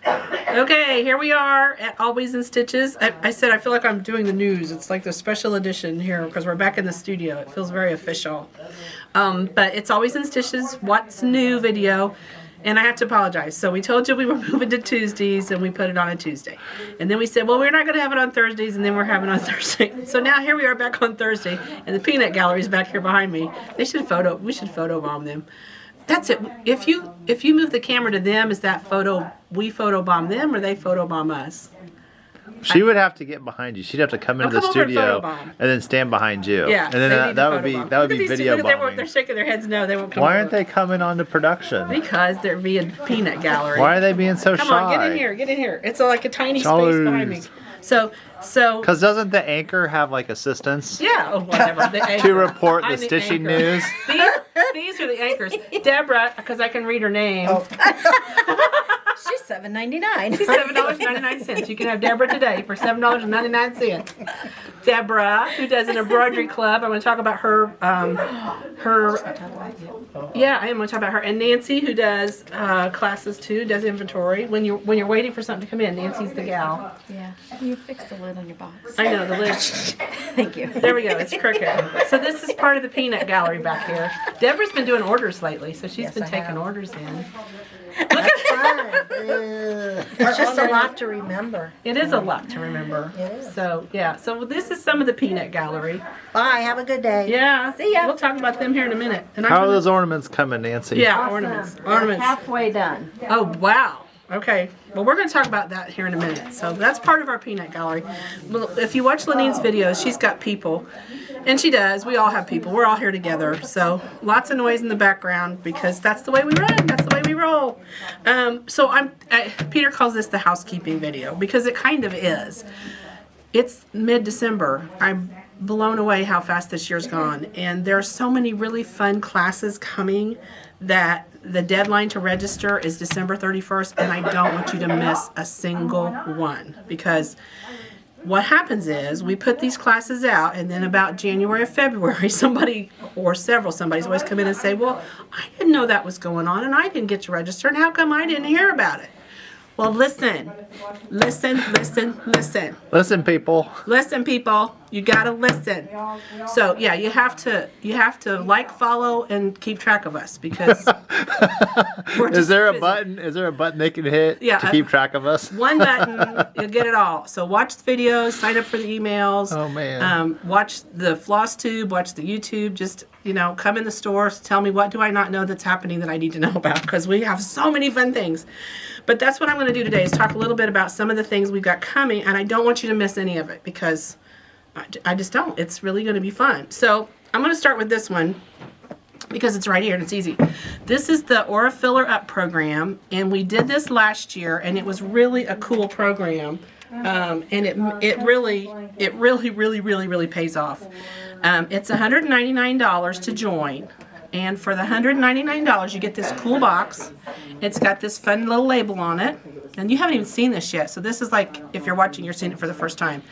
Okay, here we are at Always in Stitches. I said I feel like I'm doing the news. It's like the special edition here because we're back in the studio. It feels very official. But it's Always in Stitches, What's New video. And I have to apologize. So we told you we were moving to Tuesdays and we put it on a Tuesday. And then we said, well, we're not going to have it on Thursdays, and then we're having it on Thursday. So now here we are back on Thursday, and the peanut gallery is back here behind me. We should photobomb them. That's it. If you move the camera to them, is that we photobomb them or they photobomb us? She would have to get behind you. She'd have to come into the studio and then stand behind you. Yeah, and then that would be video bombing. They're shaking their heads no, they won't come. Why aren't they coming on to production? Because they're being peanut gallery. Why are they being so shy? Come on, get in here. It's like a tiny space behind me. So because doesn't the anchor have like assistants? Yeah, whatever. The anchor. To report the stitching news. These are the anchors. Deborah, because I can read her name. Oh. She's $7.99. She's $7.99. You can have Deborah today for $7.99. Deborah, who does an embroidery club. I'm going to talk about her. Yeah, I am going to talk about her. And Nancy, who does classes too, does inventory. When you're waiting for something to come in, Nancy's the gal. Yeah, you fixed the lid on your box. I know the lid. Thank you. There we go. It's crooked. So this is part of the peanut gallery back here. Deborah's been doing orders lately, so she's been taking orders in. Look at her. It's just a lot to remember. It is a lot to remember. It is. So yeah. So this is some of the peanut gallery. Bye. Have a good day. Yeah. See ya. We'll talk about them here in a minute. And How are those ornaments coming, Nancy? Yeah, Awesome. ornaments. We're Ornaments. halfway done. Oh wow. Okay. Well, we're going to talk about that here in a minute. So that's part of our peanut gallery. Well, if you watch Lanine's videos, she's got people. And she does. We all have people. We're all here together. So lots of noise in the background because that's the way we run. That's the way we roll. Peter calls this the housekeeping video because it kind of is. It's mid-December. I'm blown away how fast this year's gone. And there are so many really fun classes coming that the deadline to register is December 31st. And I don't want you to miss a single one because what happens is we put these classes out, and then about January or February, somebody's always come in and say, well, I didn't know that was going on, and I didn't get to register, and how come I didn't hear about it? Well, listen, people. Listen, people. You gotta listen. So yeah, you have to like, follow, and keep track of us because we're just Is there a busy. button? Is there a button they can hit Yeah, to keep track of us? One button, you'll get it all. So watch the videos, sign up for the emails. Oh man. Watch the floss tube, watch the YouTube. Just come in the stores, tell me what do I not know that's happening that I need to know about because we have so many fun things. But that's what I'm going to do today is talk a little bit about some of the things we've got coming, and I don't want you to miss any of it because I just don't. It's really going to be fun. So I'm going to start with this one because it's right here and it's easy. This is the Aura Filler Up program, and we did this last year, and it was really a cool program. And it really pays off. It's $199 to join. And for the $199, you get this cool box. It's got this fun little label on it. And you haven't even seen this yet. So this is like, if you're watching, you're seeing it for the first time.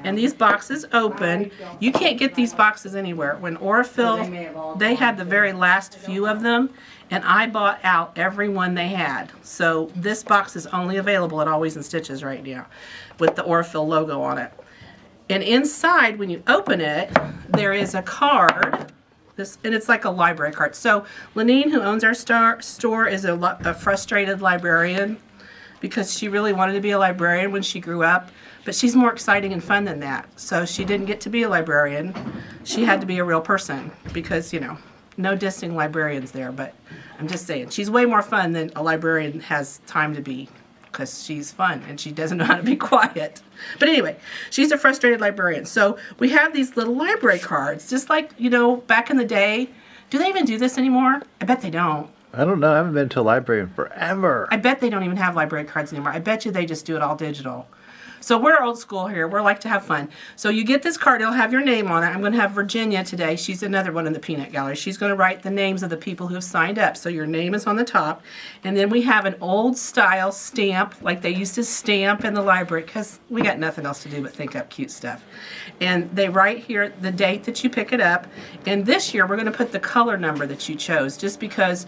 And these boxes open. You can't get these boxes anywhere. When Aurifil, they had the very last few of them. And I bought out every one they had. So this box is only available at Always in Stitches right now with the Aurifil logo on it. And inside, when you open it, there is a card. And it's like a library card. So Lanine, who owns our store, is a frustrated librarian because she really wanted to be a librarian when she grew up. But she's more exciting and fun than that. So she didn't get to be a librarian. She had to be a real person because, no dissing librarians there. But I'm just saying, she's way more fun than a librarian has time to be because she's fun and she doesn't know how to be quiet. But anyway, she's a frustrated librarian. So we have these little library cards, just like, back in the day. Do they even do this anymore? I bet they don't. I don't know. I haven't been to a library in forever. I bet they don't even have library cards anymore. I bet you they just do it all digital. So we're old school here. We're like to have fun. So you get this card. It'll have your name on it. I'm going to have Virginia today. She's another one in the peanut gallery. She's going to write the names of the people who have signed up. So your name is on the top. And then we have an old style stamp like they used to stamp in the library because we got nothing else to do but think up cute stuff. And they write here the date that you pick it up. And this year we're going to put the color number that you chose just because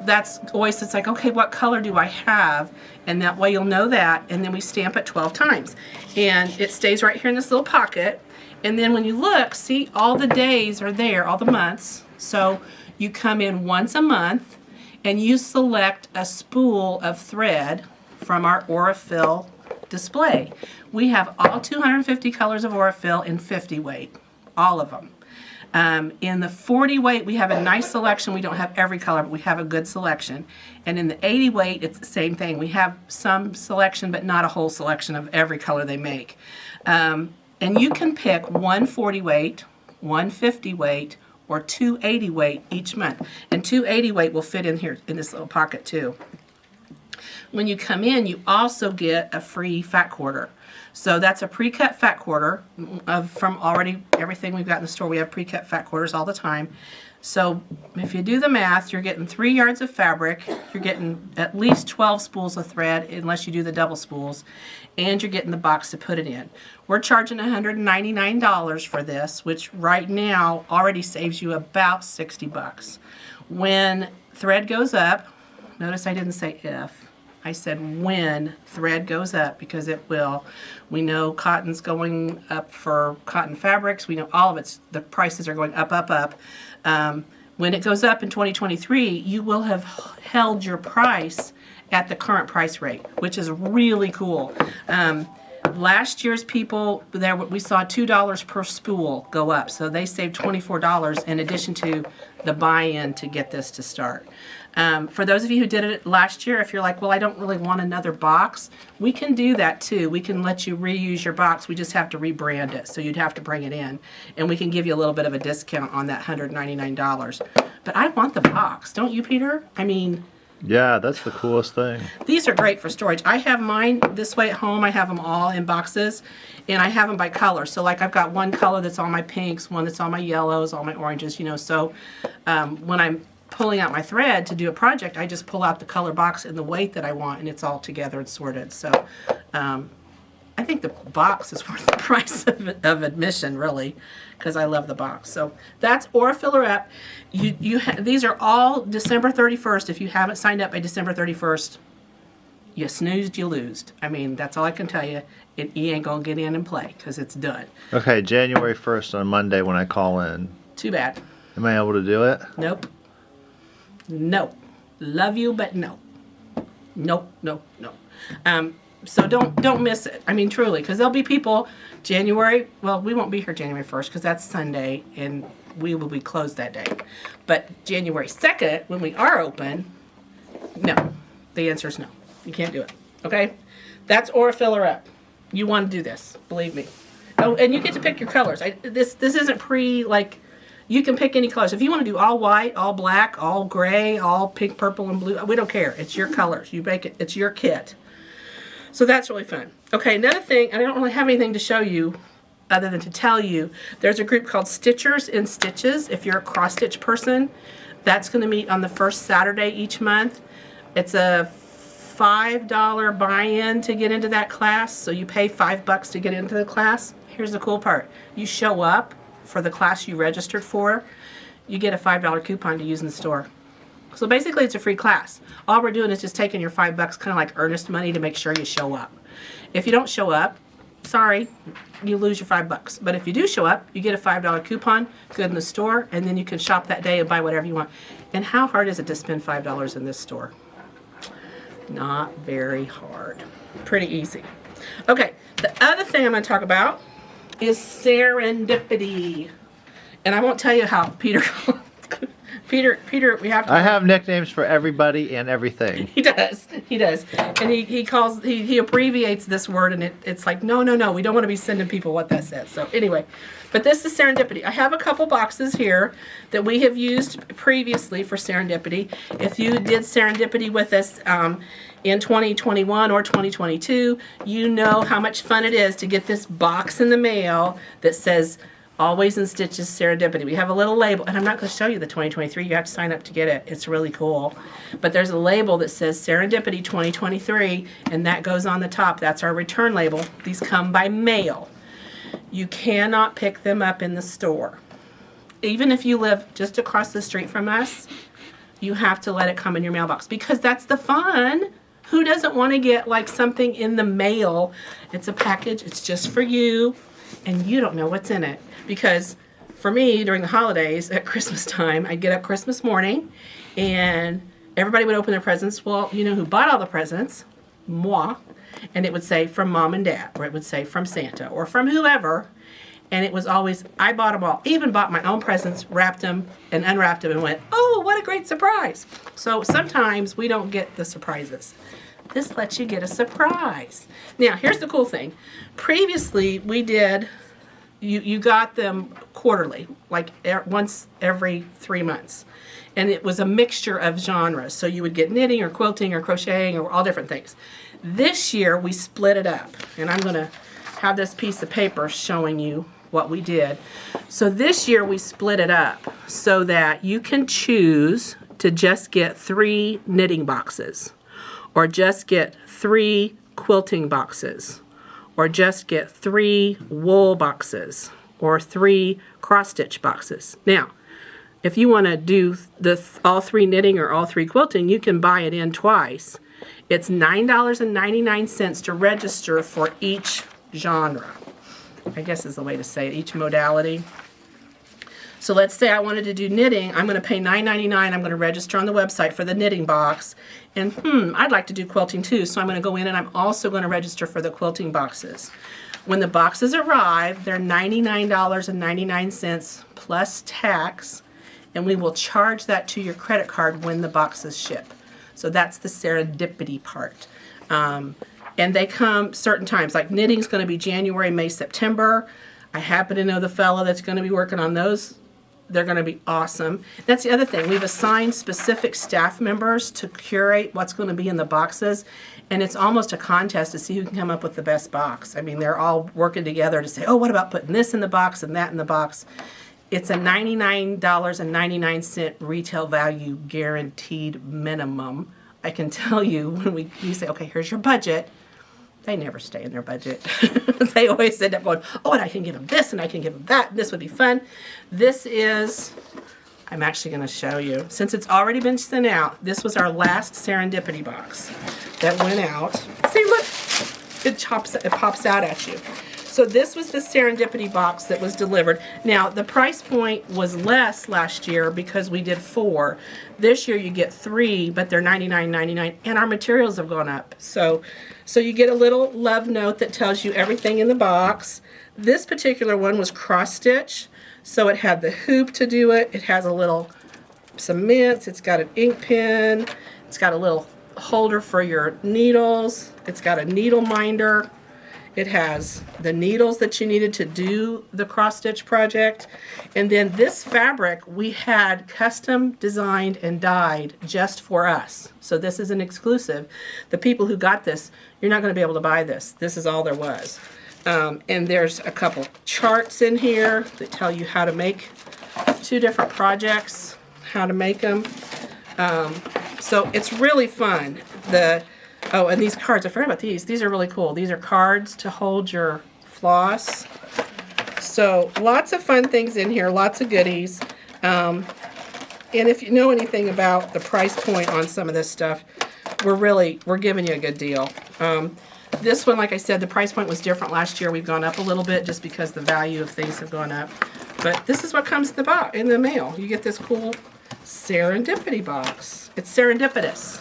that's always, it's like, okay, what color do I have? And that way you'll know that. And then we stamp it 12 times. And it stays right here in this little pocket. And then when you look, see, all the days are there, all the months. So you come in once a month and you select a spool of thread from our Aurifil display. We have all 250 colors of Aurifil in 50 weight, all of them. In the 40 weight, we have a nice selection. We don't have every color, but we have a good selection. And in the 80 weight, it's the same thing. We have some selection, but not a whole selection of every color they make. And you can pick 140 weight, 150 weight, or 280 weight each month. And 280 weight will fit in here in this little pocket too. When you come in, you also get a free fat quarter. So that's a pre-cut fat quarter from already everything we've got in the store. We have pre-cut fat quarters all the time. So if you do the math, you're getting 3 yards of fabric, you're getting at least 12 spools of thread, unless you do the double spools, and you're getting the box to put it in. We're charging $199 for this, which right now already saves you about 60 bucks. When thread goes up, notice I didn't say if. I said when thread goes up, because it will. We know cotton's going up for cotton fabrics. We know all of it's, the prices are going up, up, up. When it goes up in 2023, you will have held your price at the current price rate, which is really cool. Last year's people, there we saw $2 per spool go up, so they saved $24 in addition to the buy-in to get this to start. For those of you who did it last year, if you're like, well, I don't really want another box, we can do that too. We can let you reuse your box. We just have to rebrand it, so you'd have to bring it in, and we can give you a little bit of a discount on that $199. But I want the box, don't you, Peter? I mean, yeah, that's the coolest thing. these are great for storage. I have mine this way at home. I have them all in boxes, and I have them by color. So like I've got one color that's on my pinks, one that's on my yellows, all my oranges, you know. So when I'm pulling out my thread to do a project, I just pull out the color box and the weight that I want, and it's all together and sorted. So I think the box is worth the price of admission, really, because I love the box. So that's Aurifil-Er-Up. These are all December 31st. If you haven't signed up by December 31st, you snoozed, you lose. I mean, that's all I can tell you. You ain't going to get in and play because it's done. Okay, January 1st on Monday when I call in. Too bad. Am I able to do it? Nope. No. Love you, but no. Nope, nope, nope. So don't miss it. I mean, truly, because there'll be people January, well, we won't be here January 1st because that's Sunday and we will be closed that day. But January 2nd, when we are open, no. The answer is no. You can't do it. Okay? That's Aurifil-Er-Up. You want to do this. Believe me. Oh, and you get to pick your colors. This isn't like, you can pick any colors. If you want to do all white, all black, all gray, all pink, purple, and blue, we don't care. It's your colors. You make it. It's your kit. So that's really fun. Okay, another thing, I don't really have anything to show you other than to tell you, there's a group called Stitchers in Stitches. If you're a cross-stitch person, that's going to meet on the first Saturday each month. It's a $5 buy-in to get into that class, so you pay $5 to get into the class. Here's the cool part. You show up for the class you registered for, you get a $5 coupon to use in the store. So basically it's a free class. All we're doing is just taking your $5 kind of like earnest money to make sure you show up. If you don't show up, sorry, you lose your $5. But if you do show up, you get a $5 coupon, good in the store, and then you can shop that day and buy whatever you want. And how hard is it to spend $5 in this store? Not very hard. Pretty easy. Okay, the other thing I'm going to talk about is serendipity. And I won't tell you how Peter, we have to. I have nicknames for everybody and everything. He does. And he abbreviates this word, and it's like, no, we don't want to be sending people what that says. So anyway, but this is serendipity. I have a couple boxes here that we have used previously for serendipity. If you did serendipity with us in 2021 or 2022, you know how much fun it is to get this box in the mail that says Always in Stitches Serendipity. We have a little label, and I'm not going to show you the 2023. You have to sign up to get it. It's really cool. But there's a label that says Serendipity 2023, and that goes on the top. That's our return label. These come by mail. You cannot pick them up in the store. Even if you live just across the street from us, you have to let it come in your mailbox because that's the fun. Who doesn't want to get like something in the mail? It's a package, it's just for you, and you don't know what's in it. Because for me, during the holidays at Christmas time, I'd get up Christmas morning and everybody would open their presents. Well, you know who bought all the presents? Moi. And it would say from mom and dad, or it would say from Santa, or from whoever. And it was always, I bought them all. Even bought my own presents, wrapped them, and unwrapped them, and went, oh, what a great surprise. So sometimes we don't get the surprises. This lets you get a surprise. Now, here's the cool thing. Previously, we did, you got them quarterly, like once every 3 months. And it was a mixture of genres. So you would get knitting or quilting or crocheting or all different things. This year, we split it up. And I'm going to have this piece of paper showing you what we did. So this year, we split it up so that you can choose to just get 3 knitting boxes, or just get 3 quilting boxes, or just get 3 wool boxes, or 3 cross-stitch boxes. Now, if you want to do all 3 knitting or all 3 quilting, you can buy it in twice. It's $9.99 to register for each genre, I guess is the way to say it, each modality. So let's say I wanted to do knitting. I'm going to pay $9.99. I'm going to register on the website for the knitting box. And I'd like to do quilting too. So I'm going to go in and I'm also going to register for the quilting boxes. When the boxes arrive, they're $99.99 plus tax. And we will charge that to your credit card when the boxes ship. So that's the serendipity part. And they come certain times. Like knitting's going to be January, May, September. I happen to know the fellow that's going to be working on those. They're going to be awesome. That's the other thing. We've assigned specific staff members to curate what's going to be in the boxes. And it's almost a contest to see who can come up with the best box. I mean, they're all working together to say, oh, what about putting this in the box and that in the box? It's a $99.99 retail value guaranteed minimum. I can tell you when you say, okay, here's your budget. They never stay in their budget. They always end up going, oh, and I can give them this, and I can give them that, and this would be fun. This is, I'm actually going to show you. Since it's already been sent out, this was our last serendipity box that went out. See, look, it pops out at you. So this was the serendipity box that was delivered. Now, the price point was less last year because we did 4. This year you get 3, but they're $99.99, and our materials have gone up. So you get a little love note that tells you everything in the box. This particular one was cross-stitch, so it had the hoop to do it. It has some mints. It's got an ink pen. It's got a little holder for your needles. It's got a needle minder. It has the needles that you needed to do the cross-stitch project. And then this fabric we had custom designed and dyed just for us. So this is an exclusive. The people who got this, you're not going to be able to buy this. This is all there was. And there's a couple charts in here that tell you how to make 2 different projects, how to make them. So it's really fun. Oh, and these cards, I forgot about these. These are really cool. These are cards to hold your floss. So lots of fun things in here, lots of goodies. And if you know anything about the price point on some of this stuff, we're giving you a good deal. This one, like I said, the price point was different last year. We've gone up a little bit just because the value of things have gone up. But this is what comes in the mail. You get this cool serendipity box. It's serendipitous,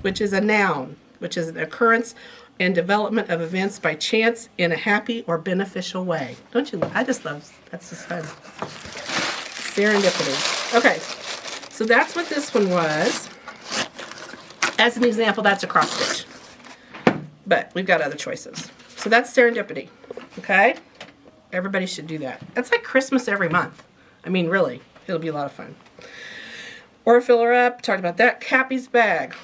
which is a noun, which is an occurrence and development of events by chance in a happy or beneficial way. Don't you? I just love, that's just fun. Serendipity. Okay, so that's what this one was. As an example, that's a cross stitch. But we've got other choices. So that's serendipity, okay? Everybody should do that. That's like Christmas every month. I mean, really, it'll be a lot of fun. Or fill her up, talked about that. Cappy's bag.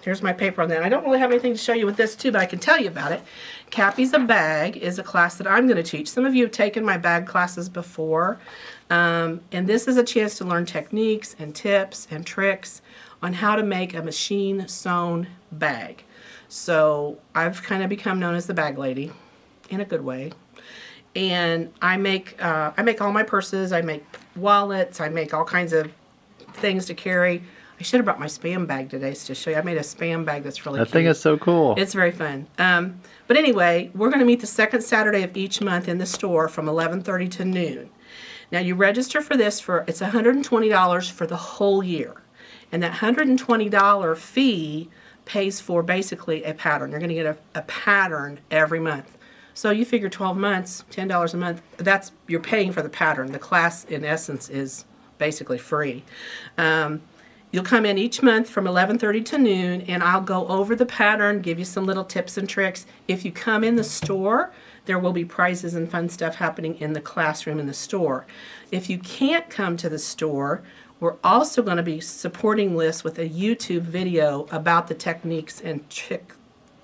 Here's my paper on that. I don't really have anything to show you with this too, but I can tell you about it. Cappy's a Bag is a class that I'm going to teach. Some of you have taken my bag classes before. And this is a chance to learn techniques and tips and tricks on how to make a machine sewn bag. So I've kind of become known as the bag lady in a good way. And I make all my purses, I make wallets, I make all kinds of things to carry. I should have brought my spam bag today to show you. I made a spam bag that's really That cute. thing is so cool. It's very fun. But anyway, we're going to meet the second Saturday of each month in the store from 11:30 to noon. Now you register for this it's $120 for the whole year. And that $120 fee pays for basically a pattern. You're going to get a pattern every month. So you figure 12 months, $10 a month, you're paying for the pattern. The class in essence is basically free. You'll come in each month from 11:30 to noon, and I'll go over the pattern, give you some little tips and tricks. If you come in the store, there will be prizes and fun stuff happening in the classroom in the store. If you can't come to the store, we're also going to be supporting this with a YouTube video about the techniques and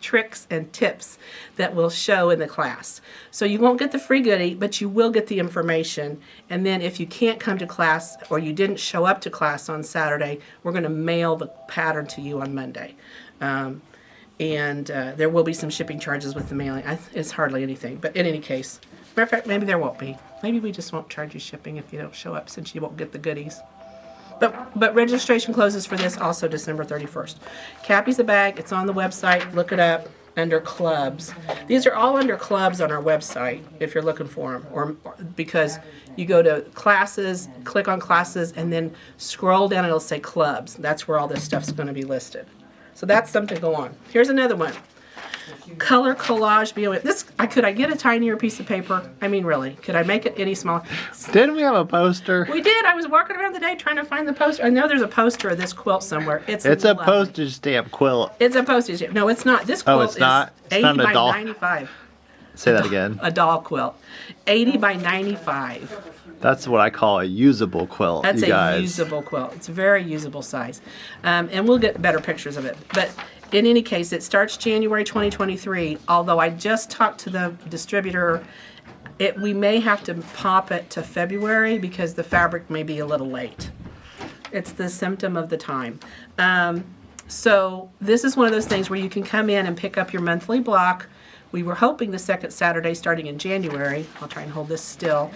tricks and tips that we'll show in the class. So you won't get the free goodie, but you will get the information. And then if you can't come to class or you didn't show up to class on Saturday, we're going to mail the pattern to you on Monday. And there will be some shipping charges with the mailing. It's hardly anything, but in any case, matter of fact, maybe there won't be. Maybe we just won't charge you shipping if you don't show up, since you won't get the goodies. But registration closes for this also December 31st. Cappy's a Bag. It's on the website. Look it up under clubs. These are all under clubs on our website if you're looking for them, or because you go to classes, click on classes, and then scroll down and it'll say clubs. That's where all this stuff's going to be listed. So that's something to go on. Here's another one. Color Collage BOM. Could I get a tinier piece of paper? I mean, really, could I make it any smaller? Didn't we have a poster? We did. I was walking around the day trying to find the poster. I know there's a poster of this quilt somewhere. It's a lovely. postage stamp quilt. It's a postage stamp. No, it's not. This quilt it's not? is It's 80 not a by doll. 95. Say that again. A doll quilt. 80 by 95. That's what I call a usable quilt, That's you guys. a usable quilt. It's a very usable size. And we'll get better pictures of it. But in any case, it starts January 2023, although I just talked to the distributor. We may have to pop it to February because the fabric may be a little late. It's the symptom of the time. So this is one of those things where you can come in and pick up your monthly block. We were hoping the second Saturday starting in January. I'll try and hold this still.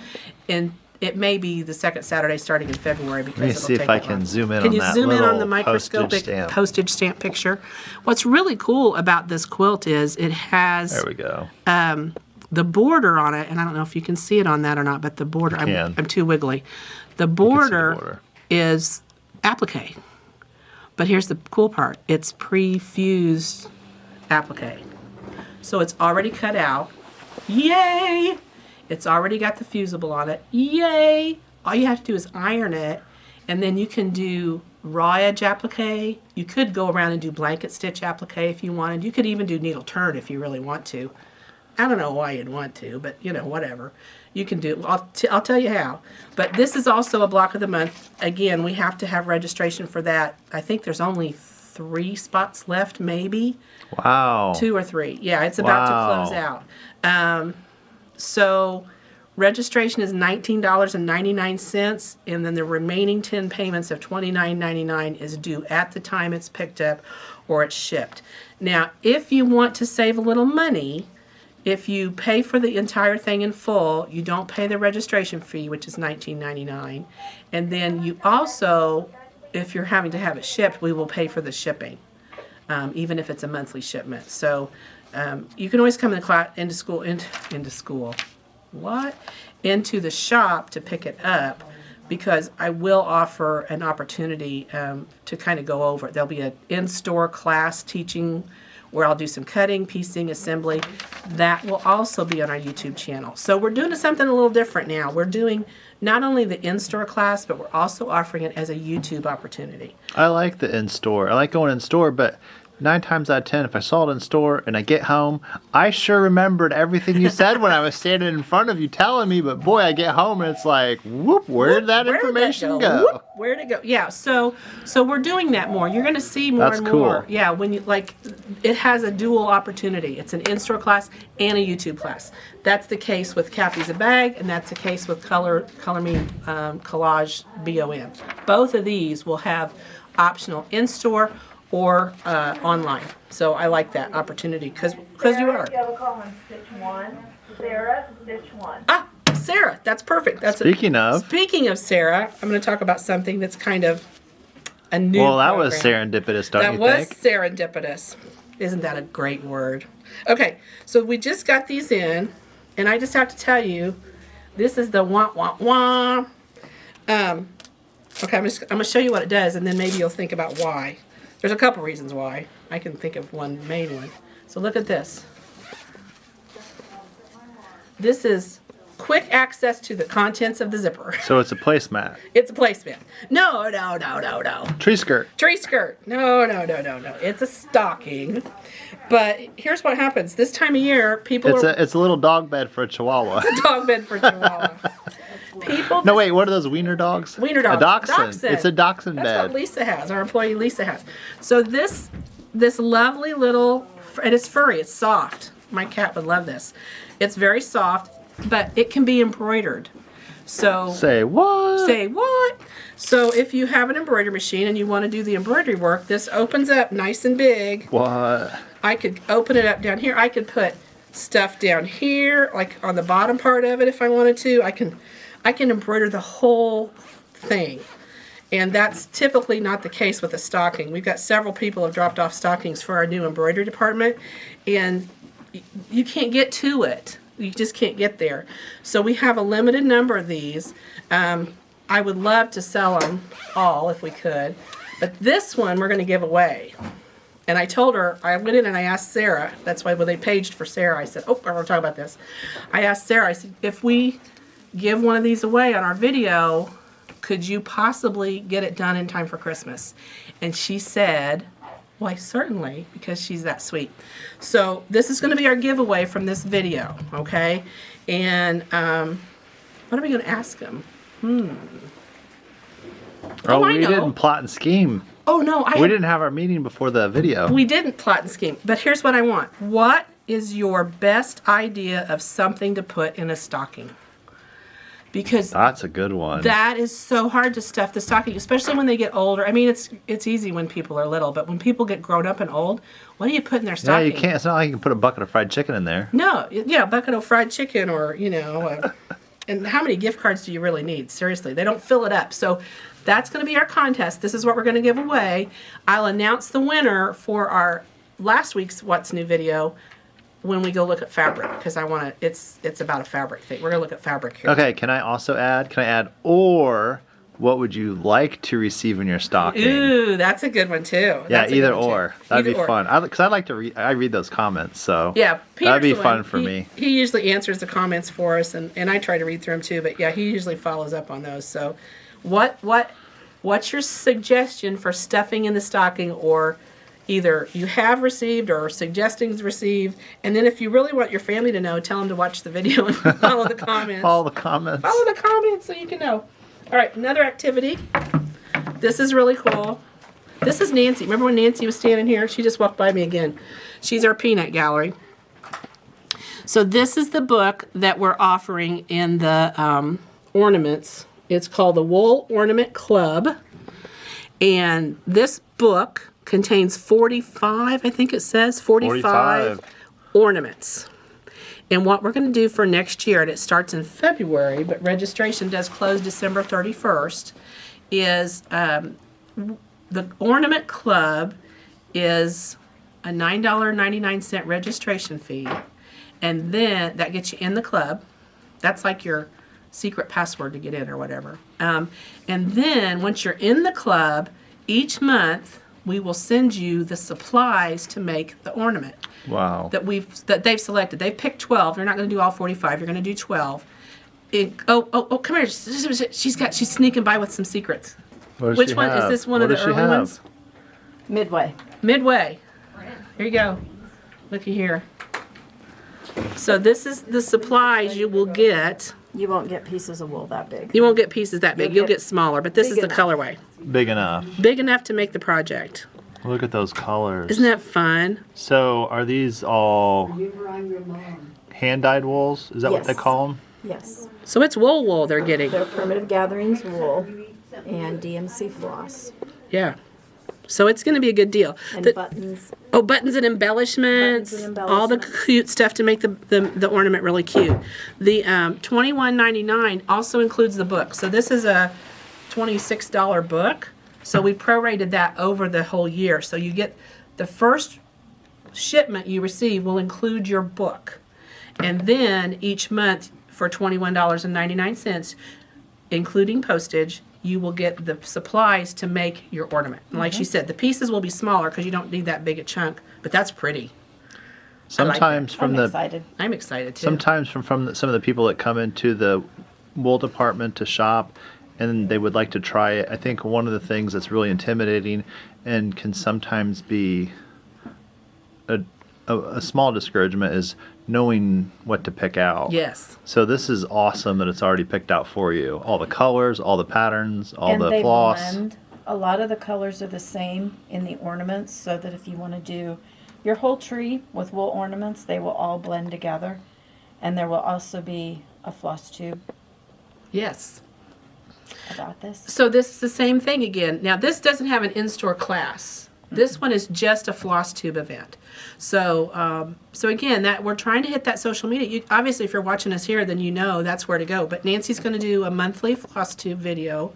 And it may be the second Saturday starting in February because Let me it'll see if take I a can while. zoom in Can on you that zoom in on the little microscopic postage stamp picture? What's really cool about this quilt is it has There we go. the border on it, and I don't know if you can see it on that or not, but the border, I'm too wiggly. The border is applique. But here's the cool part. It's pre-fused applique. So it's already cut out. Yay! It's already got the fusible on it. Yay! All you have to do is iron it, and then you can do raw edge applique. You could go around and do blanket stitch applique if you wanted. You could even do needle turn if you really want to. I don't know why you'd want to, but whatever. You can do it. I'll tell you how. But this is also a block of the month. Again, we have to have registration for that. I think there's only 3 spots left, maybe. Wow. 2 or 3. Yeah, it's about to close out. So registration is $19.99, and then the remaining 10 payments of $29.99 is due at the time it's picked up or it's shipped. Now, if you want to save a little money, if you pay for the entire thing in full, you don't pay the registration fee, which is $19.99. And then you also, if you're having to have it shipped, we will pay for the shipping, even if it's a monthly shipment. So you can always come into the shop to pick it up, because I will offer an opportunity to kind of go over it. There'll be an in-store class teaching where I'll do some cutting, piecing, assembly. That will also be on our YouTube channel. So we're doing something a little different now. We're doing not only the in-store class, but we're also offering it as a YouTube opportunity. I like the in-store. I like going in-store, but 9 times out of 10, if I saw it in store and I get home, I sure remembered everything you said when I was standing in front of you telling me, but boy, I get home and it's like, whoop, where did that information go? Whoop, where'd it go? Yeah, so we're doing that more. You're going to see more That's and cool. more. Yeah, when you it has a dual opportunity. It's an in-store class and a YouTube class. That's the case with Cappy's a Bag, and that's the case with Color Me Collage BOM. Both of these will have optional in-store or online. So I like that opportunity because you are. You have a call on stitch 1. Sarah, stitch 1. Ah, Sarah, that's perfect. Speaking of Sarah, I'm going to talk about something that's kind of A new Well, that was program. serendipitous, don't That you was think? serendipitous. Isn't that a great word? Okay, so we just got these in, and I just have to tell you, this is the wah wah wah. Okay, I'm gonna show you what it does, and then maybe you'll think about why. There's a couple reasons why. I can think of one main one. So look at this. This is quick access to the contents of the zipper. So it's a placemat. It's a placemat. No. Tree skirt. Tree skirt. No. It's a stocking. But here's what happens. This time of year, people It's a little dog bed for a chihuahua. dog bed for Chihuahua. People. No, wait, what are those wiener dogs? Wiener dogs. A dachshund. It's a dachshund That's bed. what Lisa has. Our employee Lisa has. So this lovely little, and it's furry. It's soft. My cat would love this. It's very soft, but it can be embroidered. So Say what? say what? So if you have an embroidery machine and you want to do the embroidery work, this opens up nice and big. What? I could open it up down here. I could put stuff down here, like on the bottom part of it if I wanted to. I can embroider the whole thing. And that's typically not the case with a stocking. We've got several people who have dropped off stockings for our new embroidery department, and you can't get to it. You just can't get there. So we have a limited number of these. I would love to sell them all if we could, but this one we're going to give away. And I told her, I went in and I asked Sarah, that's why when they paged for Sarah, I said, oh, we're going to talk about this. I asked Sarah, I said, if we give one of these away on our video, could you possibly get it done in time for Christmas? And she said, why, certainly, because she's that sweet. So this is going to be our giveaway from this video, okay? And what are we going to ask them? Oh, I we know. didn't plot and scheme. Oh, no, We didn't have our meeting before the video. We didn't plot and scheme, but here's what I want. What is your best idea of something to put in a stocking? Because That's a good one. that is so hard to stuff the stocking, especially when they get older. I mean, it's easy when people are little, but when people get grown up and old, what do you put in their yeah, stocking? you can't. It's not like you can put a bucket of fried chicken in there. No, yeah, a bucket of fried chicken or, and how many gift cards do you really need? Seriously, they don't fill it up. So that's going to be our contest. This is what we're going to give away. I'll announce the winner for our last week's What's New video when we go look at fabric, because I want to, it's about a fabric thing. We're going to look at fabric here. Okay, can I add, or what would you like to receive in your stocking? Ooh, that's a good one too. Yeah, That's a either good one, too. or. That'd Either be or. fun. Because I like to read. I read those comments, so Yeah, Peter's that'd be the fun one. for me. He usually answers the comments for us, and I try to read through them too. But yeah, he usually follows up on those. So, what's your suggestion for stuffing in the stocking, or either you have received or suggestions received? And then if you really want your family to know, tell them to watch the video and follow the comments. Follow the comments. Follow the comments so you can know. All right, another activity. This is really cool. This is Nancy. Remember when Nancy was standing here? She just walked by me again. She's our peanut gallery. So this is the book that we're offering in the ornaments. It's called the Wool Ornament Club. And this book contains 45, I think it says, 45 ornaments. And what we're going to do for next year, and it starts in February, but registration does close December 31st, is the Ornament Club is a $9.99 registration fee. And then that gets you in the club. That's like your secret password to get in or whatever. And then once you're in the club, each month we will send you the supplies to make the ornament. Wow. That they've selected. They've picked 12. They're not going to do all 45. You're going to do 12. Come here. She's sneaking by with some secrets. What does Which she one have? is this? One What of the does she early have? ones? Midway. Midway. Here you go. Looky here. So this is the supplies you will get. You won't get pieces of wool that big. You won't get pieces that big. You'll You'll get get smaller, but this is big the enough. colorway. Big enough. Big enough to make the project. Look at those colors. Isn't that fun? So are these all hand-dyed wools? Is that what they Yes. call them? Yes. So it's wool they're getting. They're Primitive Gatherings wool and DMC floss Yeah. So it's going to be a good deal. and The- buttons. buttons and embellishments. Buttons and All the embellishments. cute stuff to make the ornament really cute. The $21.99 also includes the book. So this is a $26 book. So we prorated that over the whole year. So you get the first shipment you receive will include your book. And then each month for $21.99, including postage, you will get the supplies to make your ornament. And like she said, the pieces will be smaller because you don't need that big a chunk, but that's pretty. Sometimes from I'm the excited. I'm excited too. sometimes from some of the people that come into the wool department to shop and they would like to try it. I think one of the things that's really intimidating and can sometimes be a small discouragement is knowing what to pick out. Yes. So this is awesome that it's already picked out for you. All the colors, all the patterns, all And the they floss. blend. A lot of the colors are the same in the ornaments, so that if you want to do your whole tree with wool ornaments, they will all blend together. And there will also be a floss tube Yes. about this. So this is the same thing again. Now this doesn't have an in-store class. This one is just a floss tube event. So so again, that we're trying to hit that social media. You, obviously, if you're watching us here, then you know that's where to go. But Nancy's going to do a monthly floss tube video,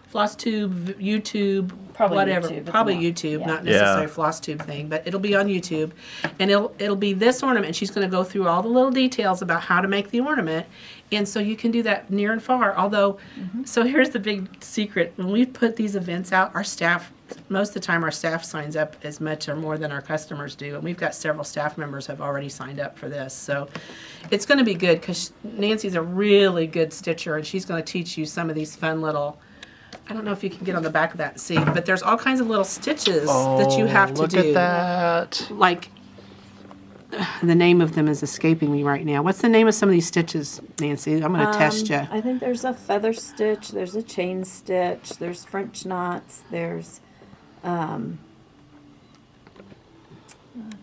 floss tube, YouTube, Probably whatever, YouTube, it's probably not- YouTube, yeah. not necessarily Yeah. floss tube thing, but it'll be on YouTube, and it'll be this ornament. She's going to go through all the little details about how to make the ornament, and so you can do that near and far. Although, so here's the big secret: when we put these events out, our staff. Most of the time, our staff signs up as much or more than our customers do, and we've got several staff members have already signed up for this. So it's going to be good because Nancy's a really good stitcher, and she's going to teach you some of these fun little. I don't know if you can get on the back of that and see, but there's all kinds of little stitches that you have to look do. at that. Like the name of them is escaping me right now. What's the name of some of these stitches, Nancy? I'm going to test you. I think there's a feather stitch, there's a chain stitch, there's French knots, there's let's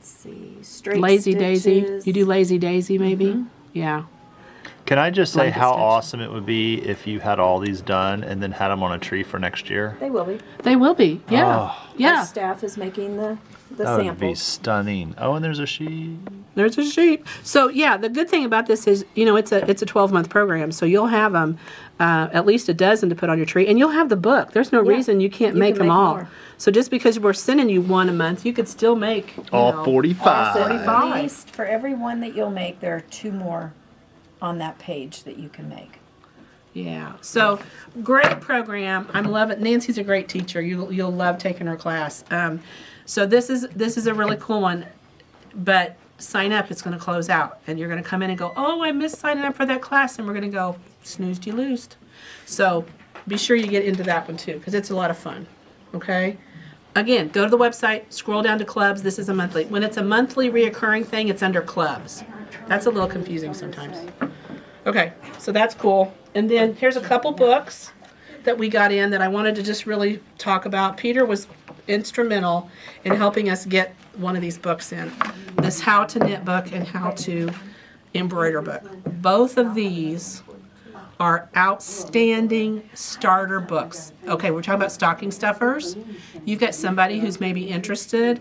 see, straight Lazy Daisy. stitches. You do Lazy Daisy, maybe? Yeah. Can I just say Blanket how stitch. awesome it would be if you had all these done and then had them on a tree for next year? They will be. They will be. Yeah. Oh. Yeah. Our staff is making the That would be samples. stunning. Oh, and there's a sheet. There's a sheep. So yeah, the good thing about this is, you know, it's a 12-month program, so you'll have them at least a dozen to put on your tree, and you'll have the book. There's no Yeah. reason you can't You make can them make all. more. So just because we're sending you one a month, you could still make All 45. 45. At least for every one that you'll make, there are 2 more on that page that you can make. Yeah. So great program. I'm loving. Nancy's a great teacher. You'll love taking her class. So this is a really cool one, but sign up. It's going to close out, and you're going to come in and go, oh, I missed signing up for that class, and we're going to go snoozed you loosed. So be sure you get into that one too, because it's a lot of fun. Okay. Again, go to the website, scroll down to clubs. This is a monthly. When it's a monthly reoccurring thing, it's under clubs. That's a little confusing sometimes. Okay, so that's cool. And then here's a couple books that we got in that I wanted to just really talk about. Peter was instrumental in helping us get one of these books in. This How to Knit book and How to Embroider book. Both of these are outstanding starter books. Okay, we're talking about stocking stuffers. You've got somebody who's maybe interested.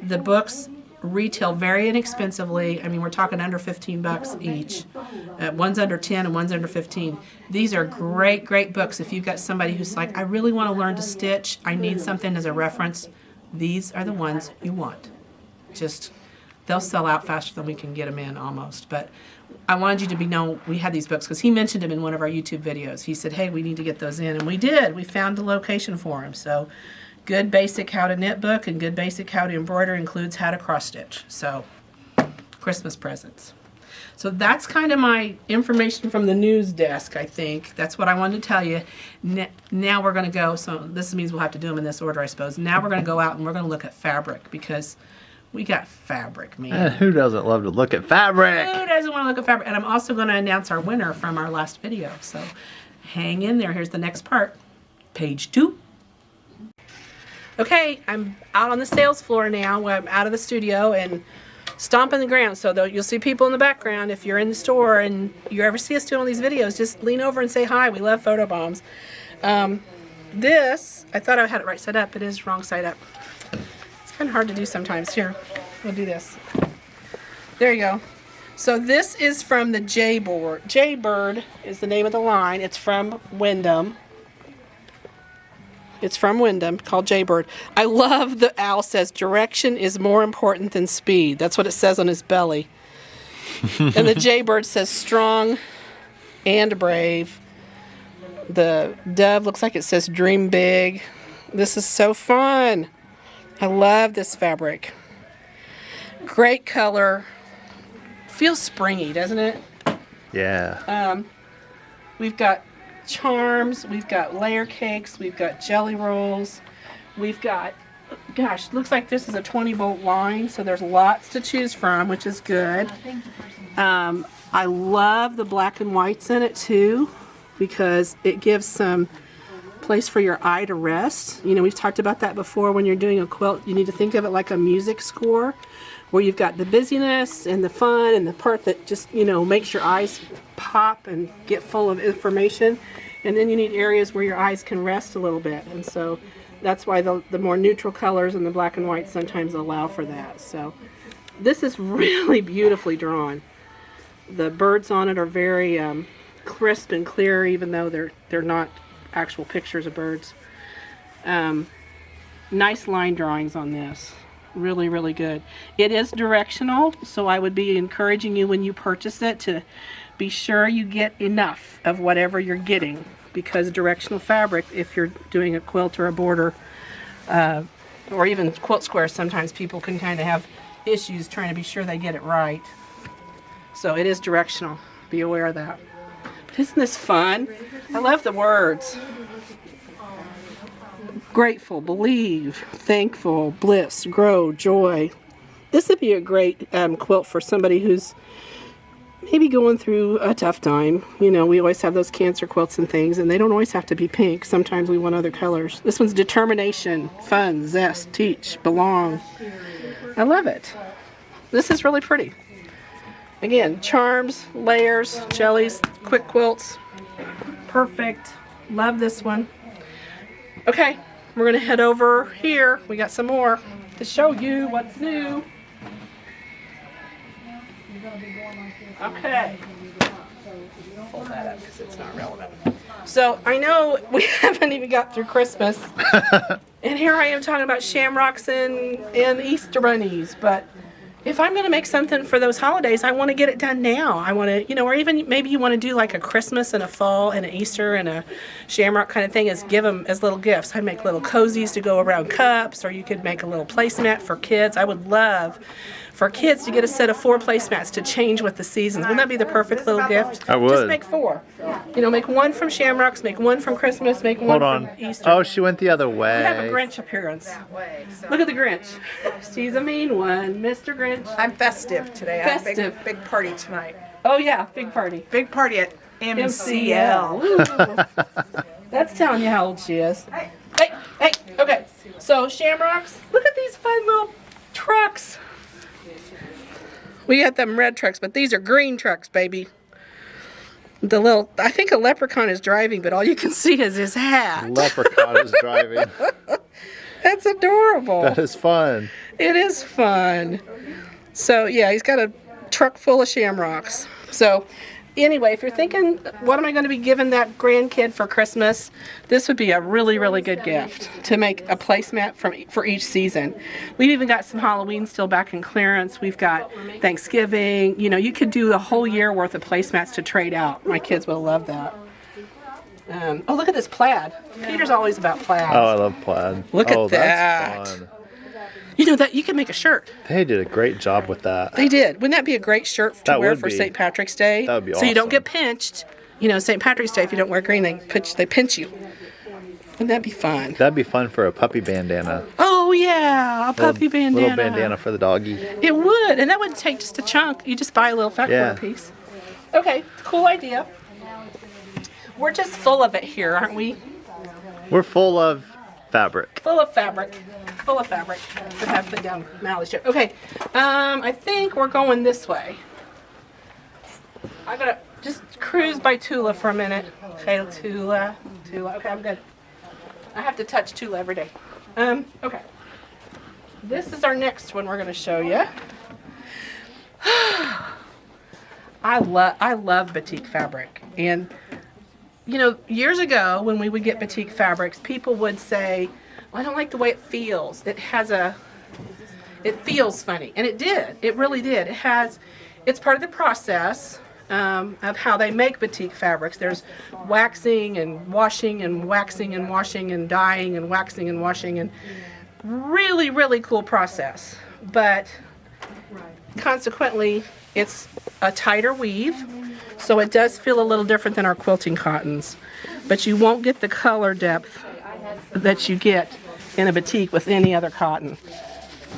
The books retail very inexpensively. I mean, we're talking under 15 bucks each. One's under 10 and one's under 15. These are great, great books. If you've got somebody who's like, I really want to learn to stitch, I need something as a reference, these are the ones you want. Just, they'll sell out faster than we can get them in almost. But I wanted you to know we had these books because he mentioned them in one of our YouTube videos. He said, hey, we need to get those in. And we did. We found the location for them. So Good Basic How to Knit book and Good Basic How to Embroider includes how to cross stitch. So Christmas presents. So that's kind of my information from the news desk, I think. That's what I wanted to tell you. Now we're going to go, so this means we'll have to do them in this order, I suppose. Now we're going to go out and we're going to look at fabric because we got fabric, man. Who doesn't love to look at fabric? Who doesn't want to look at fabric? And I'm also going to announce our winner from our last video. So hang in there. Here's the next part. Page 2. Okay, I'm out on the sales floor now. I'm out of the studio and stomping the ground. So you'll see people in the background. If you're in the store and you ever see us doing all these videos, just lean over and say hi. We love photo bombs. This, I thought I had it right side up. It is wrong side up. It's kind of hard to do sometimes. Here, we'll do this. There you go. So this is from the J-Board. J-Bird is the name of the line. It's from Wyndham. It's from Wyndham, called Jaybird. I love the owl says direction is more important than speed. That's what it says on his belly. And the Jaybird says strong and brave. The dove looks like it says dream big. This is so fun. I love this fabric. Great color. Feels springy, doesn't it? Yeah. We've got charms, we've got layer cakes, we've got jelly rolls, we've got, gosh, looks like this is a 20-bolt line, so there's lots to choose from, which is good. I love the black and whites in it too, because it gives some place for your eye to rest. You know, we've talked about that before. When you're doing a quilt, you need to think of it like a music score, where you've got the busyness and the fun and the part that just, you know, makes your eyes pop and get full of information. And then you need areas where your eyes can rest a little bit. And so that's why the more neutral colors and the black and white sometimes allow for that. So this is really beautifully drawn. The birds on it are very crisp and clear, even though they're not actual pictures of birds. Nice line drawings on this. Really, really good. It is directional, so I would be encouraging you when you purchase it to be sure you get enough of whatever you're getting, because directional fabric, if you're doing a quilt or a border, or even quilt squares, sometimes people can kind of have issues trying to be sure they get it right. So it is directional. Be aware of that. But isn't this fun? I love the words. Grateful, believe, thankful, bliss, grow, joy. This would be a great quilt for somebody who's maybe going through a tough time. You know, we always have those cancer quilts and things, and they don't always have to be pink. Sometimes we want other colors. This one's determination, fun, zest, teach, belong. I love it. This is really pretty. Again, charms, layers, jellies, quick quilts. Perfect. Love this one. Okay. We're going to head over here. We got some more to show you what's new. Okay. Fold that up because it's not relevant. So I know we haven't even got through Christmas. And here I am talking about shamrocks and Easter bunnies. But if I'm going to make something for those holidays, I want to get it done now. I want to, you know, or even maybe you want to do like a Christmas and a fall and an Easter and a shamrock kind of thing, is give them as little gifts. I'd make little cozies to go around cups, or you could make a little placemat for kids. I would love for kids to get a set of 4 placemats to change with the seasons. Wouldn't that be the perfect little gift? I would. Just make 4. You know, make 1 from shamrocks, make 1 from Christmas, make 1 from Easter. Oh, she went the other way. You have a Grinch appearance. Look at the Grinch. She's a mean one, Mr. Grinch. I'm festive today. I have a Festive. big party tonight. Oh yeah, big party. Big party at MCL. Ooh. That's telling you how old she is. Hey, okay. So shamrocks, look at these fun little trucks. We got them red trucks, but these are green trucks, baby. The little, I think a leprechaun is driving, but all you can see is his hat. Leprechaun is driving. That's adorable. That is fun. It is fun. So yeah, he's got a truck full of shamrocks. So anyway, if you're thinking, what am I going to be giving that grandkid for Christmas? This would be a really, really good gift to make a placemat for each season. We've even got some Halloween still back in clearance. We've got Thanksgiving. You know, you could do the whole year worth of placemats to trade out. My kids will love that. Oh, look at this plaid. Peter's always about plaid. Oh, I love plaid. Look at oh, that. That's fun. You know that you can make a shirt. They did a great job with that. They did. Wouldn't that be a great shirt to That wear would for be. St. Patrick's Day? That would be So you don't awesome. get pinched. You know, St. Patrick's Day, if you don't wear green, they pinch you. Wouldn't that be fun? That'd be fun for a puppy bandana. Oh yeah, a puppy bandana. Little bandana for the doggy. It would, and that wouldn't take just a chunk. You just buy a little fat quarter piece. Okay, cool idea. We're just full of it here, aren't we? We're full of fabric. Full of fabric. Full of fabric. I have to put down Mally's joke. Okay, I think we're going this way. I'm gonna just cruise by Tula for a minute. Okay, Tula. Okay, I'm good. I have to touch Tula every day. Okay. This is our next one we're gonna show you. I love batik fabric, and you know, years ago when we would get batik fabrics, people would say, well, I don't like the way it feels. It feels funny. And it did. It really did. It's part of the process of how they make batik fabrics. There's waxing and washing and waxing and washing and dyeing and waxing and washing, and really, really cool process. But consequently, it's a tighter weave, so it does feel a little different than our quilting cottons. But you won't get the color depth that you get in a batik with any other cotton.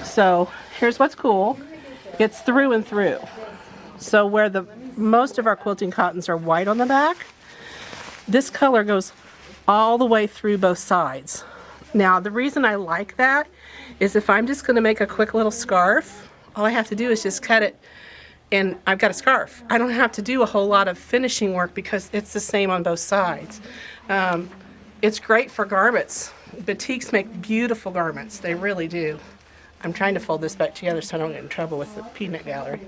So here's what's cool. It's through and through. So where most of our quilting cottons are white on the back, this color goes all the way through both sides. Now, the reason I like that is if I'm just going to make a quick little scarf, all I have to do is just cut it and I've got a scarf. I don't have to do a whole lot of finishing work because it's the same on both sides. It's great for garments. Batiks make beautiful garments. They really do. I'm trying to fold this back together so I don't get in trouble with the peanut gallery.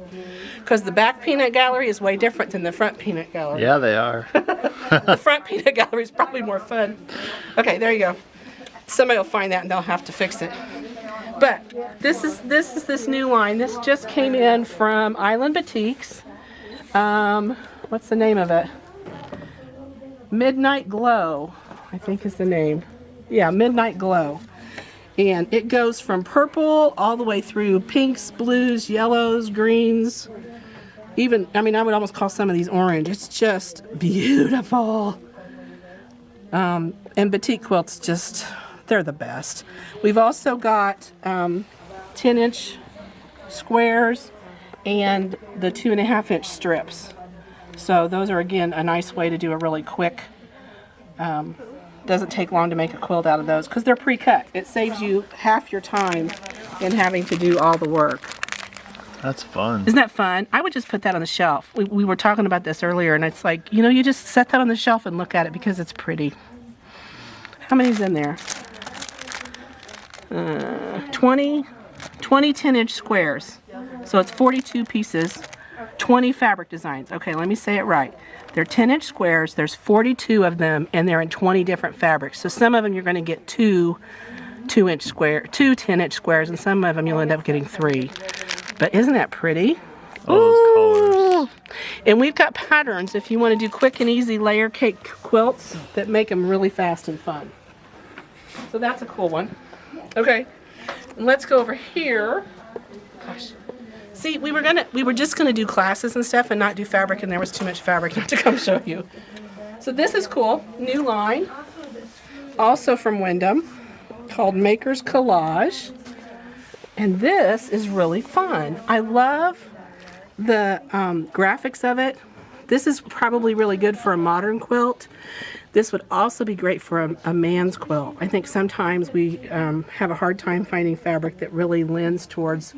Because the back peanut gallery is way different than the front peanut gallery. Yeah, they are. The front peanut gallery is probably more fun. Okay, there you go. Somebody will find that and they'll have to fix it. But this is this new line. This just came in from Island Batiks. What's the name of it? Midnight Glow, I think is the name. Yeah, Midnight Glow. And it goes from purple all the way through pinks, blues, yellows, greens. Even, I mean, I would almost call some of these orange. It's just beautiful. And batik quilts just, they're the best. We've also got 10-inch squares and the 2.5-inch strips. So those are, again, a nice way to do a really quick, doesn't take long to make a quilt out of those because they're pre-cut. It saves you half your time in having to do all the work. That's fun. Isn't that fun? I would just put that on the shelf. We were talking about this earlier, and it's like, you know, you just set that on the shelf and look at it because it's pretty. How many's in there? 20 10-inch squares. So it's 42 pieces, 20 fabric designs. Okay, let me say it right. They're 10-inch squares. There's 42 of them, and they're in 20 different fabrics. So some of them you're going to get two 10-inch squares, and some of them you'll end up getting 3. But isn't that pretty? All those colors. And we've got patterns if you want to do quick and easy layer cake quilts that make them really fast and fun. So that's a cool one. Okay, and let's go over here. Gosh. See, we were just gonna do classes and stuff and not do fabric, and there was too much fabric not to come show you. So this is cool, new line, also from Wyndham, called Maker's Collage, and this is really fun. I love the graphics of it. This is probably really good for a modern quilt. This would also be great for a man's quilt. I think sometimes we have a hard time finding fabric that really lends towards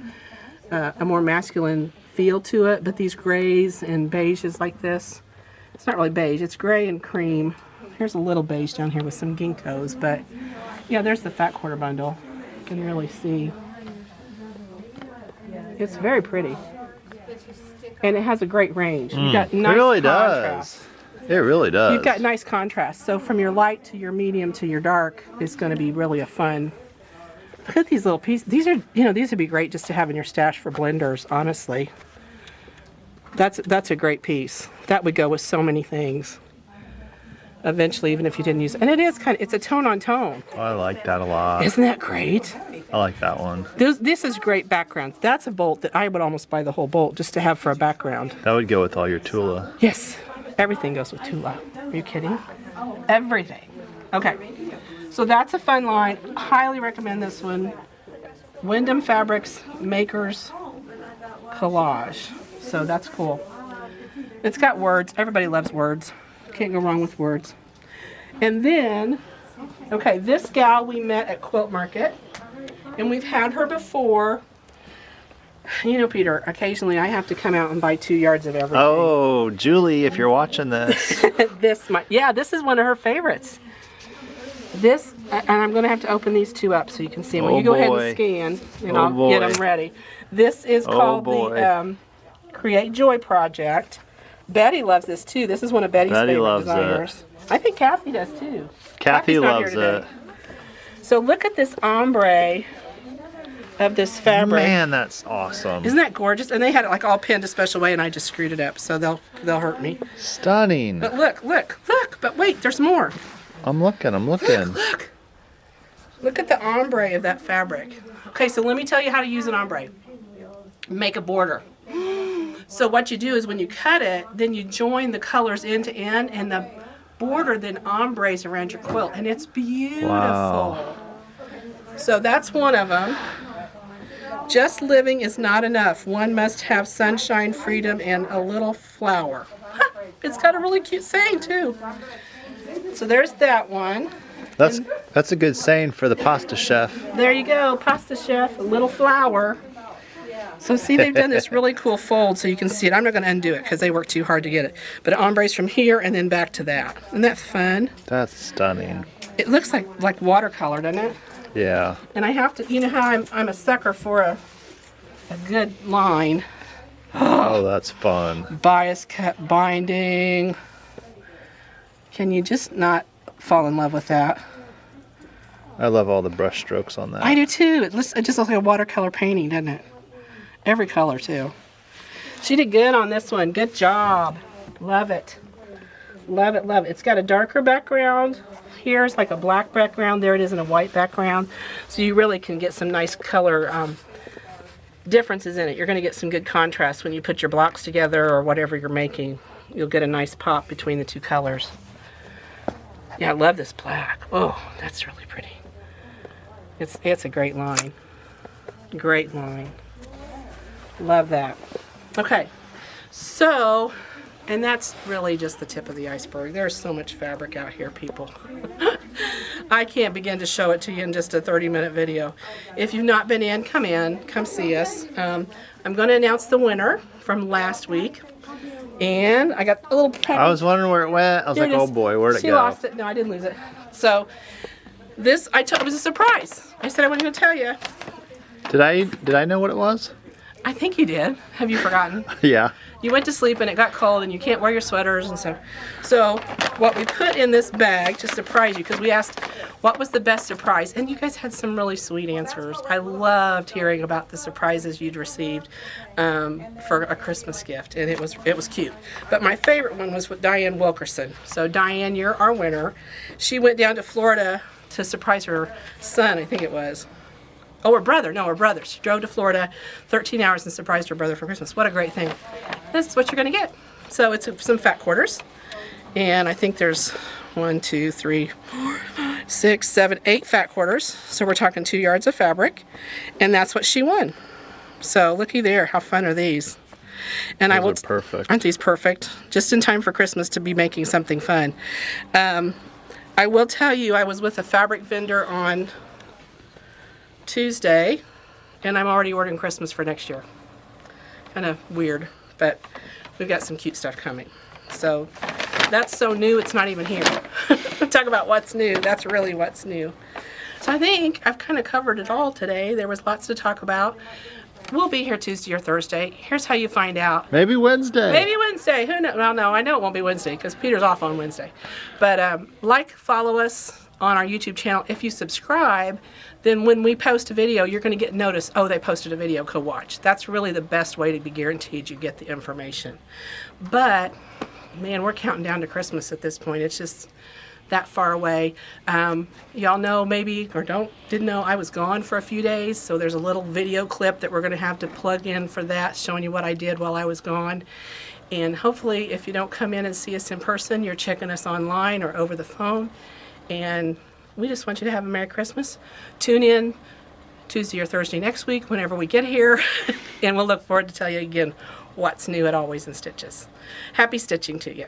a more masculine feel to it, but these grays and beiges like this, it's not really beige, it's gray and cream. Here's a little beige down here with some ginkgos, but yeah, there's the fat quarter bundle. You can really see. It's very pretty. And it has a great range. You've got nice It really contrast. does. It really does. You've got nice contrast. So from your light to your medium to your dark, it's going to be really a fun. Look at these little pieces. These are, these would be great just to have in your stash for blenders, honestly. That's a great piece. That would go with so many things. Eventually, even if you didn't use it. And it is it's a tone on tone. Oh, I like that a lot. Isn't that great? I like that one. This is great background. That's a bolt that I would almost buy the whole bolt just to have for a background. That would go with all your Tula. Yes, everything goes with Tula. Are you kidding? Everything. Okay, so that's a fun line. Highly recommend this one. Wyndham Fabrics Makers Collage. So that's cool. It's got words. Everybody loves words. Can't go wrong with words. And then, okay, this gal we met at Quilt Market, and we've had her before. You know, Peter, occasionally I have to come out and buy 2 yards of everything. Oh, Julie, if you're watching this. This is one of her favorites. This, and I'm going to have to open these 2 up so you can see them. When you go ahead and scan, and I'll get them ready. This is called the Create Joy Project Betty loves this too. This is one of Betty's Betty favorite loves it. designers. I think Kathy does too. Kathy Kathy's not loves here it. today. So look at this ombre of this fabric. Man, that's awesome. Isn't that gorgeous? And they had it like all pinned a special way, and I just screwed it up, so they'll hurt me. Stunning. But look! But wait, there's more. I'm looking. Look at the ombre of that fabric. Okay, so let me tell you how to use an ombre. Make a border. So what you do is when you cut it, then you join the colors end to end, and the border then ombres around your quilt, and it's beautiful. Wow. So that's one of them. Just living is not enough. One must have sunshine, freedom, and a little flower. It's got a really cute saying too. So there's that one. That's a good saying for the pasta chef. There you go, pasta chef, a little flower. So see, they've done this really cool fold so you can see it. I'm not going to undo it because they worked too hard to get it. But it ombres from here and then back to that. Isn't that fun? That's stunning. It looks like watercolor, doesn't it? Yeah. And I have to, you know how I'm a sucker for a good line. Oh, that's fun. Bias cut binding. Can you just not fall in love with that? I love all the brush strokes on that. I do too. It just looks like a watercolor painting, doesn't it? Every color too. She did good on this one. Good job. Love it. Love it, love it. It's got a darker background. Here's like a black background. There it is in a white background. So you really can get some nice color differences in it. You're going to get some good contrast when you put your blocks together or whatever you're making. You'll get a nice pop between the two colors. Yeah, I love this black. Oh, that's really pretty. It's a great line. Great line. Love that. Okay, so, and that's really just the tip of the iceberg. There's so much fabric out here, people. I can't begin to show it to you in just a 30-minute video. If you've not been in, come see us. I'm going to announce the winner from last week. And I got a little package. I was wondering where it went. I was like, oh boy, where'd it She go? lost it. No, I didn't lose it. So this, it was a surprise. I said I wasn't going to tell you. Did I know what it was? I think you did. Have you forgotten? Yeah. You went to sleep and it got cold and you can't wear your sweaters and so. So what we put in this bag to surprise you, because we asked what was the best surprise, and you guys had some really sweet answers. I loved hearing about the surprises you'd received for a Christmas gift, and it was cute. But my favorite one was with Diane Wilkerson. So Diane, you're our winner. She went down to Florida to surprise her son, I think it was. Oh, her brother. No, her brother. She drove to Florida 13 hours and surprised her brother for Christmas. What a great thing. This is what you're going to get. So it's some fat quarters. And I think there's 1, 2, 3, 4, 5, 6, 7, 8 fat quarters. So we're talking 2 yards of fabric. And that's what she won. So looky there. How fun are these? And Those are perfect. Aren't these perfect? Just in time for Christmas to be making something fun. I will tell you, I was with a fabric vendor on Tuesday, and I'm already ordering Christmas for next year. Kind of weird, but we've got some cute stuff coming. So that's so new, it's not even here. Talk about what's new. That's really what's new. So I think I've kind of covered it all today. There was lots to talk about. We'll be here Tuesday or Thursday. Here's how you find out. Maybe Wednesday. Maybe Wednesday. Who knows? Well, no, I know it won't be Wednesday because Peter's off on Wednesday. But follow us on our YouTube channel. If you subscribe, then when we post a video, you're going to get notice, oh, they posted a video, go watch. That's really the best way to be guaranteed you get the information. But, man, we're counting down to Christmas at this point. It's just that far away. Y'all know maybe, or didn't know, I was gone for a few days, so there's a little video clip that we're going to have to plug in for that, showing you what I did while I was gone. And hopefully, if you don't come in and see us in person, you're checking us online or over the phone. And we just want you to have a Merry Christmas. Tune in Tuesday or Thursday next week whenever we get here. And we'll look forward to tell you again what's new at Always in Stitches. Happy stitching to you.